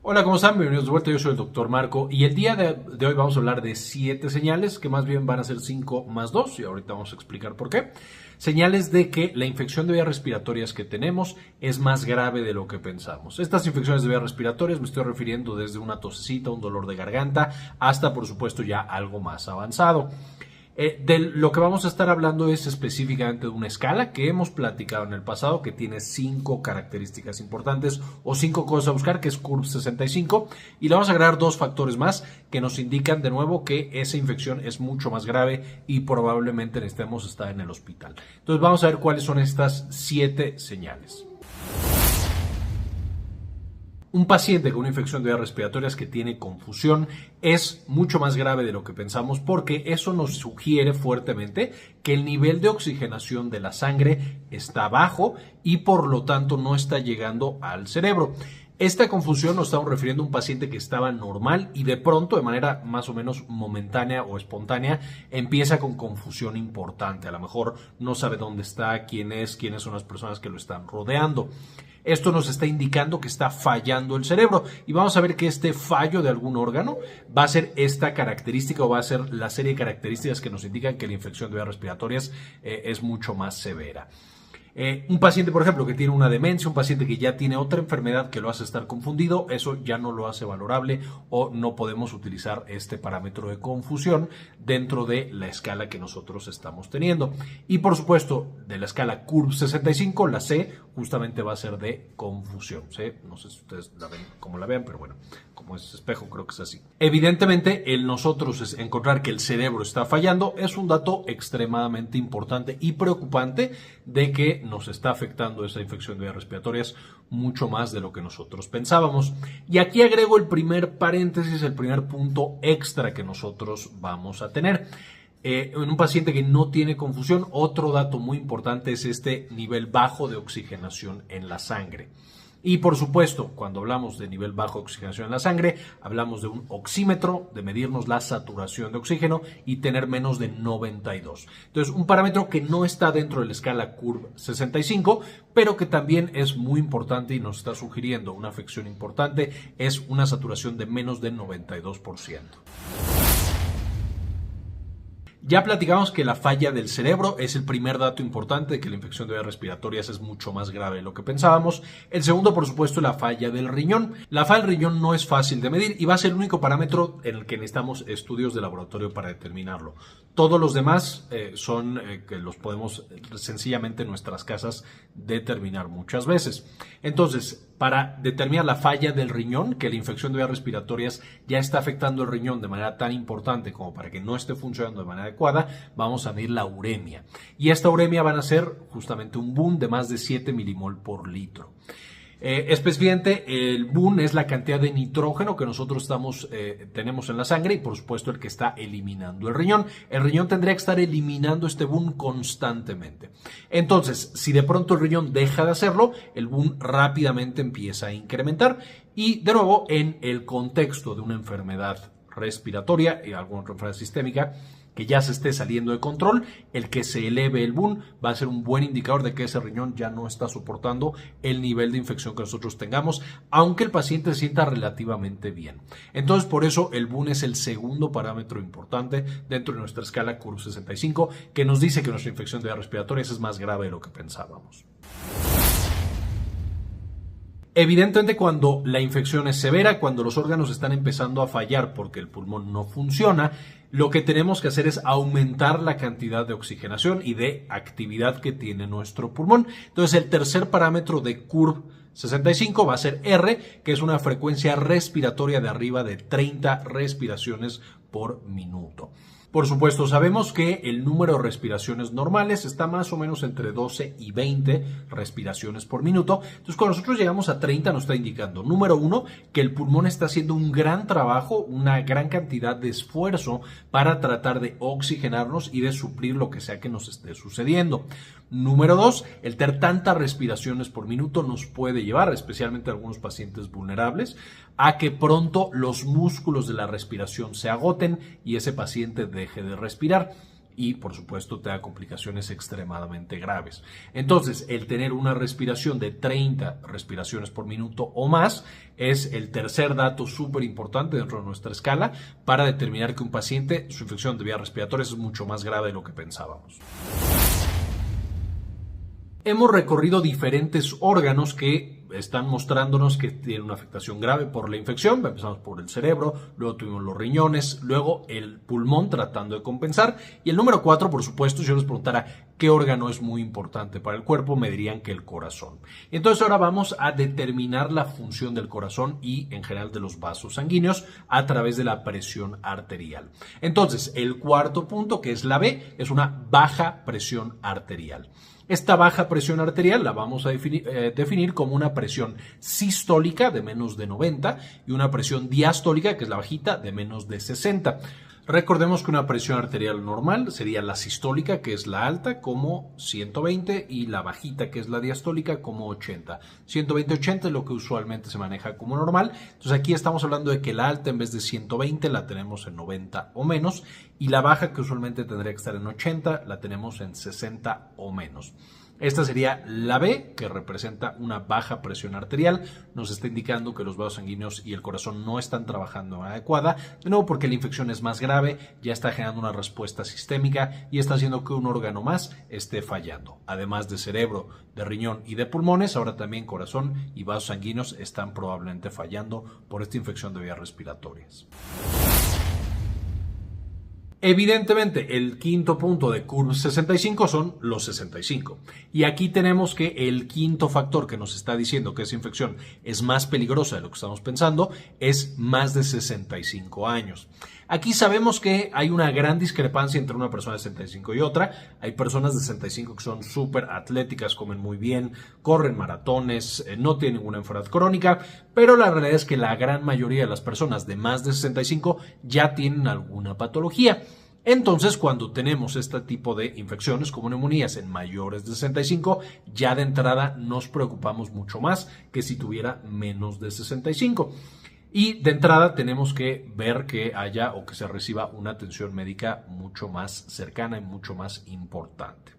Hola, ¿cómo están? Bienvenidos de vuelta, yo soy el doctor Marco y el día de hoy vamos a hablar de 7 señales, que más bien van a ser 5 más 2 y ahorita vamos a explicar por qué. Señales de que la infección de vías respiratorias que tenemos es más grave de lo que pensamos. Estas infecciones de vías respiratorias me estoy refiriendo desde una tosecita, un dolor de garganta, hasta por supuesto ya algo más avanzado. De lo que vamos a estar hablando es específicamente de una escala que hemos platicado en el pasado, que tiene 5 características importantes o 5 cosas a buscar, que es CURB 65, y le vamos a agregar 2 factores más que nos indican de nuevo que esa infección es mucho más grave y probablemente necesitemos estar en el hospital. Entonces vamos a ver cuáles son estas 7 señales. Un paciente con una infección de vías respiratorias que tiene confusión es mucho más grave de lo que pensamos, porque eso nos sugiere fuertemente que el nivel de oxigenación de la sangre está bajo y por lo tanto no está llegando al cerebro. Esta confusión nos estamos refiriendo a un paciente que estaba normal y de pronto, de manera más o menos momentánea o espontánea, empieza con confusión importante. A lo mejor no sabe dónde está, quiénes son las personas que lo están rodeando. Esto nos está indicando que está fallando el cerebro y vamos a ver que este fallo de algún órgano va a ser esta característica o va a ser la serie de características que nos indican que la infección de vías respiratorias es mucho más severa. Un paciente, por ejemplo, que tiene una demencia, un paciente que ya tiene otra enfermedad que lo hace estar confundido, eso ya no lo hace valorable o no podemos utilizar este parámetro de confusión dentro de la escala que nosotros estamos teniendo. Y por supuesto, de la escala CURB 65, la C justamente va a ser de confusión. ¿Sí? No sé si ustedes la ven como la vean, pero bueno, como es espejo creo que es así. Evidentemente, el nosotros encontrar que el cerebro está fallando es un dato extremadamente importante y preocupante de que nos está afectando esa infección de vías respiratorias mucho más de lo que nosotros pensábamos. Y aquí agrego el primer paréntesis, el primer punto extra que nosotros vamos a tener. En un paciente que no tiene confusión, otro dato muy importante es este nivel bajo de oxigenación en la sangre. Y por supuesto, cuando hablamos de nivel bajo de oxigenación en la sangre, hablamos de un oxímetro, de medirnos la saturación de oxígeno y tener menos de 92. Entonces, un parámetro que no está dentro de la escala CURB 65, pero que también es muy importante y nos está sugiriendo una afección importante, es una saturación de menos de 92%. Ya platicamos que la falla del cerebro es el primer dato importante de que la infección de vías respiratorias es mucho más grave de lo que pensábamos. El segundo, por supuesto, la falla del riñón. La falla del riñón no es fácil de medir y va a ser el único parámetro en el que necesitamos estudios de laboratorio para determinarlo. Todos los demás son que los podemos sencillamente en nuestras casas determinar muchas veces. Entonces, para determinar la falla del riñón, que la infección de vías respiratorias ya está afectando el riñón de manera tan importante como para que no esté funcionando de manera adecuada, vamos a medir la uremia. Y esta uremia van a ser justamente un boom de más de 7 milimol por litro. Específicamente, el boom es la cantidad de nitrógeno que nosotros tenemos en la sangre y por supuesto el que está eliminando el riñón. El riñón tendría que estar eliminando este boom constantemente. Entonces, si de pronto el riñón deja de hacerlo, el boom rápidamente empieza a incrementar y de nuevo en el contexto de una enfermedad respiratoria y alguna enfermedad sistémica que ya se esté saliendo de control, el que se eleve el boom va a ser un buen indicador de que ese riñón ya no está soportando el nivel de infección que nosotros tengamos, aunque el paciente se sienta relativamente bien. Entonces, por eso el boom es el segundo parámetro importante dentro de nuestra escala CURB 65, que nos dice que nuestra infección de vías respiratorias es más grave de lo que pensábamos. Evidentemente, cuando la infección es severa, cuando los órganos están empezando a fallar porque el pulmón no funciona, lo que tenemos que hacer es aumentar la cantidad de oxigenación y de actividad que tiene nuestro pulmón. Entonces, el tercer parámetro de CURB 65 va a ser R, que es una frecuencia respiratoria de arriba de 30 respiraciones por minuto. Por supuesto, sabemos que el número de respiraciones normales está más o menos entre 12 y 20 respiraciones por minuto. Entonces, cuando nosotros llegamos a 30 nos está indicando, número 1, que el pulmón está haciendo un gran trabajo, una gran cantidad de esfuerzo para tratar de oxigenarnos y de suplir lo que sea que nos esté sucediendo. Número 2, el tener tantas respiraciones por minuto nos puede llevar, especialmente a algunos pacientes vulnerables, a que pronto los músculos de la respiración se agoten y ese paciente deje de respirar. y, por supuesto, te da complicaciones extremadamente graves. Entonces, el tener una respiración de 30 respiraciones por minuto o más es el tercer dato súper importante dentro de nuestra escala para determinar que un paciente, su infección de vías respiratorias es mucho más grave de lo que pensábamos. Hemos recorrido diferentes órganos que están mostrándonos que tienen una afectación grave por la infección. Empezamos por el cerebro, luego tuvimos los riñones, luego el pulmón tratando de compensar. Y el número 4, por supuesto, si yo les preguntara qué órgano es muy importante para el cuerpo, me dirían que el corazón. Entonces ahora vamos a determinar la función del corazón y en general de los vasos sanguíneos a través de la presión arterial. Entonces el cuarto punto, que es la B, es una baja presión arterial. Esta baja presión arterial la vamos a definir como una presión sistólica de menos de 90 y una presión diastólica, que es la bajita, de menos de 60. Recordemos que una presión arterial normal sería la sistólica, que es la alta, como 120, y la bajita, que es la diastólica, como 80. 120-80 es lo que usualmente se maneja como normal. Entonces aquí estamos hablando de que la alta en vez de 120 la tenemos en 90 o menos, y la baja, que usualmente tendría que estar en 80, la tenemos en 60 o menos. Esta sería la B, que representa una baja presión arterial. Nos está indicando que los vasos sanguíneos y el corazón no están trabajando de manera adecuada. De nuevo, porque la infección es más grave, ya está generando una respuesta sistémica y está haciendo que un órgano más esté fallando. Además de cerebro, de riñón y de pulmones, ahora también corazón y vasos sanguíneos están probablemente fallando por esta infección de vías respiratorias. Evidentemente, el quinto punto de Curve 65 son los 65. Y aquí tenemos que el quinto factor que nos está diciendo que esa infección es más peligrosa de lo que estamos pensando es más de 65 años. Aquí sabemos que hay una gran discrepancia entre una persona de 65 y otra. Hay personas de 65 que son súper atléticas, comen muy bien, corren maratones, no tienen ninguna enfermedad crónica, pero la realidad es que la gran mayoría de las personas de más de 65 ya tienen alguna patología. Entonces, cuando tenemos este tipo de infecciones como neumonías en mayores de 65, ya de entrada nos preocupamos mucho más que si tuviera menos de 65. Y de entrada tenemos que ver que haya o que se reciba una atención médica mucho más cercana y mucho más importante.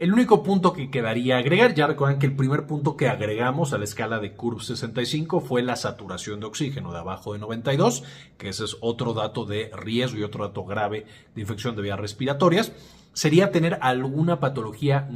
El único punto que quedaría agregar, ya recuerdan que el primer punto que agregamos a la escala de Curve 65 fue la saturación de oxígeno de abajo de 92, que ese es otro dato de riesgo y otro dato grave de infección de vías respiratorias. Sería tener alguna patología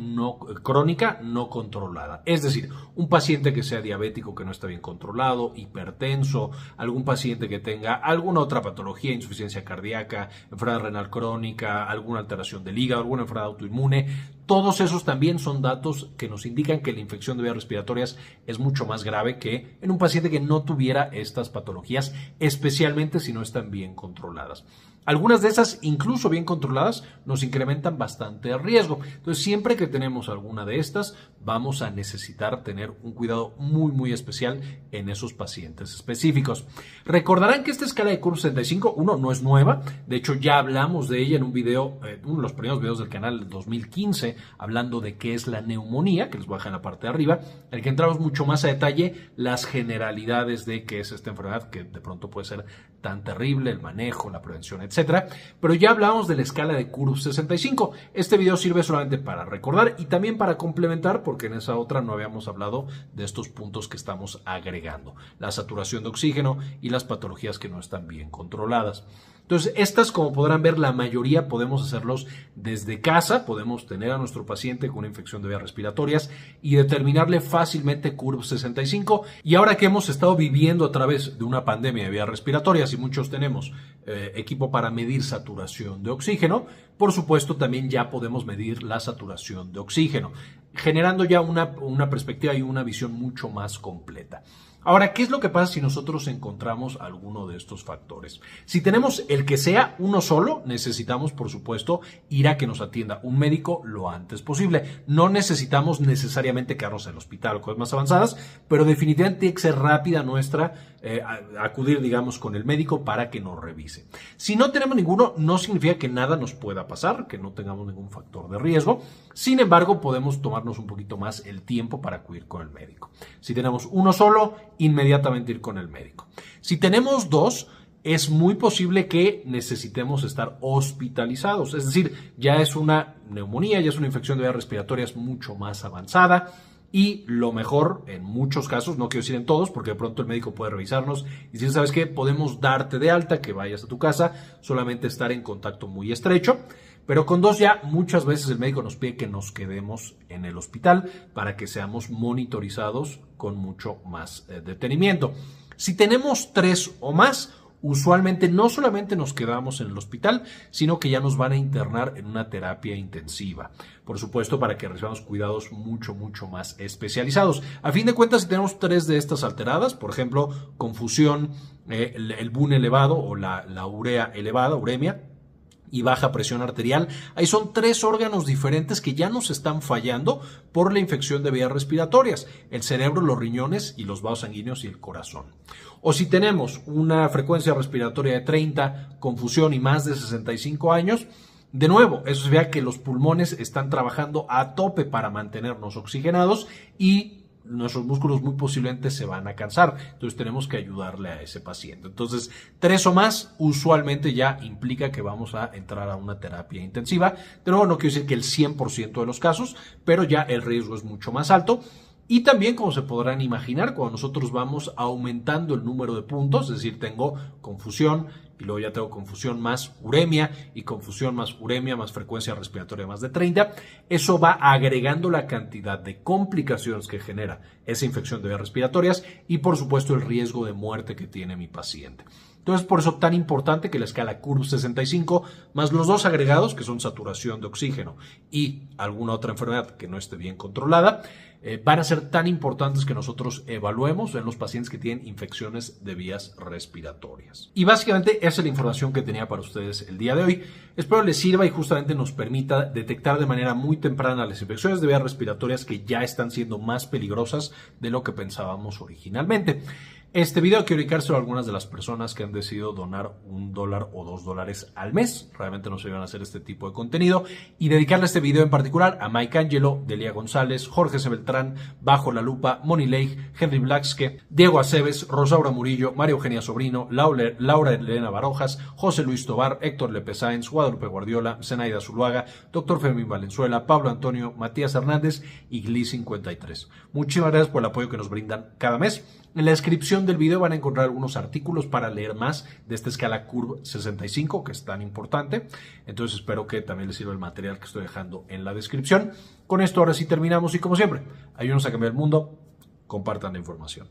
crónica no controlada. Es decir, un paciente que sea diabético que no está bien controlado, hipertenso, algún paciente que tenga alguna otra patología, insuficiencia cardíaca, enfermedad renal crónica, alguna alteración del hígado, alguna enfermedad autoinmune. Todos esos también son datos que nos indican que la infección de vías respiratorias es mucho más grave que en un paciente que no tuviera estas patologías, especialmente si no están bien controladas. Algunas de esas, incluso bien controladas, nos incrementan bastante el riesgo. Entonces, siempre que tenemos alguna de estas, vamos a necesitar tener un cuidado muy especial en esos pacientes específicos. Recordarán que esta escala de Curve 65, no es nueva. De hecho, ya hablamos de ella en un video, uno de los primeros videos del canal del 2015, hablando de qué es la neumonía, que les voy a dejar en la parte de arriba, en el que entramos mucho más a detalle las generalidades de qué es esta enfermedad, que de pronto puede ser tan terrible, el manejo, la prevención, etcétera. Pero ya hablamos de la escala de Curve 65. Este video sirve solamente para recordar y también para complementar, porque en esa otra no habíamos hablado de estos puntos que estamos agregando: la saturación de oxígeno y las patologías que no están bien controladas. Entonces, estas, como podrán ver, la mayoría podemos hacerlos desde casa. Podemos tener a nuestro paciente con una infección de vías respiratorias y determinarle fácilmente Curve 65. Y ahora que hemos estado viviendo a través de una pandemia de vías respiratorias y muchos tenemos equipo para medir saturación de oxígeno, por supuesto también ya podemos medir la saturación de oxígeno, generando ya una perspectiva y una visión mucho más completa. Ahora, ¿qué es lo que pasa si nosotros encontramos alguno de estos factores? Si tenemos el que sea uno solo, necesitamos, por supuesto, ir a que nos atienda un médico lo antes posible. No necesitamos necesariamente quedarnos en el hospital o cosas más avanzadas, pero definitivamente tiene que ser rápida nuestra acudir, digamos, con el médico para que nos revise. Si no tenemos ninguno, no significa que nada nos pueda pasar, que no tengamos ningún factor de riesgo. Sin embargo, podemos tomarnos un poquito más el tiempo para acudir con el médico. Si tenemos uno solo, inmediatamente ir con el médico. Si tenemos dos, es muy posible que necesitemos estar hospitalizados. Es decir, ya es una neumonía, ya es una infección de vías respiratorias mucho más avanzada. Y lo mejor, en muchos casos, no quiero decir en todos, porque de pronto el médico puede revisarnos y decir, ¿sabes qué? Podemos darte de alta, que vayas a tu casa, solamente estar en contacto muy estrecho. Pero con 2 ya muchas veces el médico nos pide que nos quedemos en el hospital para que seamos monitorizados con mucho más detenimiento. Si tenemos 3 o más, usualmente no solamente nos quedamos en el hospital, sino que ya nos van a internar en una terapia intensiva. Por supuesto, para que recibamos cuidados mucho más especializados. A fin de cuentas, si tenemos 3 de estas alteradas, por ejemplo, confusión, el BUN elevado o la urea elevada, uremia, y baja presión arterial, ahí son 3 órganos diferentes que ya nos están fallando por la infección de vías respiratorias: el cerebro, los riñones y los vasos sanguíneos y el corazón. O si tenemos una frecuencia respiratoria de 30, confusión y más de 65 años, de nuevo, eso se vea que los pulmones están trabajando a tope para mantenernos oxigenados y nuestros músculos muy posiblemente se van a cansar. Entonces tenemos que ayudarle a ese paciente. Entonces, 3 o más usualmente ya implica que vamos a entrar a una terapia intensiva. De nuevo, no quiero decir que el 100% de los casos, pero ya el riesgo es mucho más alto. Y también, como se podrán imaginar, cuando nosotros vamos aumentando el número de puntos, es decir, tengo confusión y luego ya tengo confusión más uremia y confusión más uremia más frecuencia respiratoria más de 30, eso va agregando la cantidad de complicaciones que genera esa infección de vías respiratorias y, por supuesto, el riesgo de muerte que tiene mi paciente. Entonces, por eso tan importante que la escala CURB 65 más los 2 agregados, que son saturación de oxígeno y alguna otra enfermedad que no esté bien controlada, van a ser tan importantes que nosotros evaluemos en los pacientes que tienen infecciones de vías respiratorias. Y básicamente esa es la información que tenía para ustedes el día de hoy. Espero les sirva y justamente nos permita detectar de manera muy temprana las infecciones de vías respiratorias que ya están siendo más peligrosas de lo que pensábamos originalmente. Este video quiero dedicárselo a algunas de las personas que han decidido donar $1 o $2 al mes. Realmente nos ayudan a hacer este tipo de contenido. Y dedicarle este video en particular a Mike Angelo, Delia González, Jorge C. Beltrán, Bajo la Lupa, Moni Lake, Henry Blacksque, Diego Aceves, Rosaura Murillo, María Eugenia Sobrino, Laura Elena Barojas, José Luis Tobar, Héctor Lepe Sáenz, Guadalupe Guardiola, Zenaida Zuluaga, Dr. Fermín Valenzuela, Pablo Antonio, Matías Hernández y Gli53. Muchísimas gracias por el apoyo que nos brindan cada mes. En la descripción del video van a encontrar algunos artículos para leer más de esta escala CURB 65, que es tan importante. Entonces espero que también les sirva el material que estoy dejando en la descripción. Con esto ahora sí terminamos y, como siempre, ayúdenos a cambiar el mundo. Compartan la información.